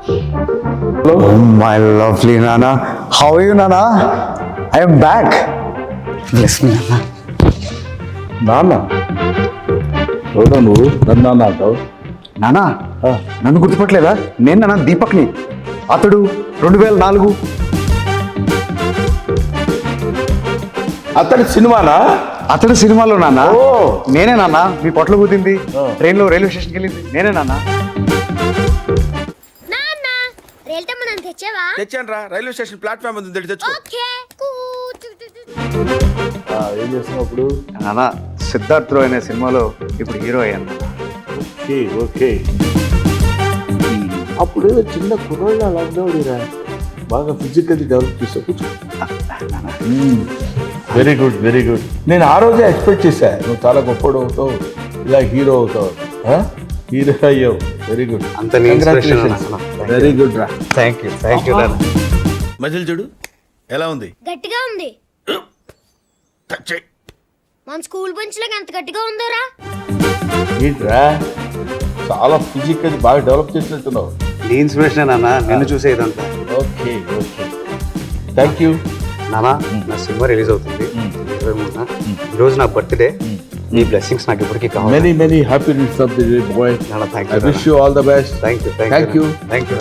Oh my lovely Nana. How are you, Nana? I am back. Bless me, Nana. నాన్న చూడ నువ్వు నన్ను నాన్న అంటావు. నానా నన్ను గుర్తుపట్టలేదా? నేను నాన్న దీపక్ని. అతడు 2004. అతడి సినిమానా? అతడు సినిమాలో నాన్న. ఓ. నేనే నాన్న మీ పొట్ల కూతింది, ట్రైన్లో రైల్వే స్టేషన్కి వెళ్ళింది నేనే నాన్న. తెచ్చాను రా, రైల్వే స్టేషన్ ప్లాట్ఫామ్ ఉంది తెచ్చుకో. ఏం చేస్తున్నావు అప్పుడు? నాన్న సిద్ధార్థ్ రాయ్ అనే సినిమాలో ఇప్పుడు హీరో అయ్యాను. Okay okay. అప్పుడు ఏదో చిన్న కుర్రోళ్ళ లాక్డౌన్ బాగా ఫిజికల్లీ డెవలప్ చేసావు. Very good very good. నేను ఆ రోజే ఎక్స్పెక్ట్ చేశా నువ్వు చాలా గొప్పడు అవుతావు, ఇలా హీరో అవుతావు. హీరో అయ్యావు. Very good. అంత నీ inspiration అన్న. వెరీ గుడ్ రా. థ్యాంక్ యూ నాన్న. మజిల్ చూడు ఎలా ఉంది. గట్టిగా ఉంది. టచ్ చేయి. మన స్కూల్ బెంచ్ లాగా ఎంత గట్టిగా ఉందోరా. ఏంట్రా చాలా ఫిజికల్లీ బాగా డెవలప్ చేసినట్టున్నావు. నీ ఇన్స్పిరేషన్ నాన్న, నిన్ను చూసే ఇదంతా. Okay okay thank you. నానా నా సినిమా రిలీజ్ అవుతుంది 23న. ఈరోజు నా బర్త్డే. నీ బ్లెస్సింగ్స్ నాకు ఇప్పటికీ కావాలి. Many many happy returns of the day boy. నాన్న thank I you. Wish you all the best. Thank you. Thank you. Thank you.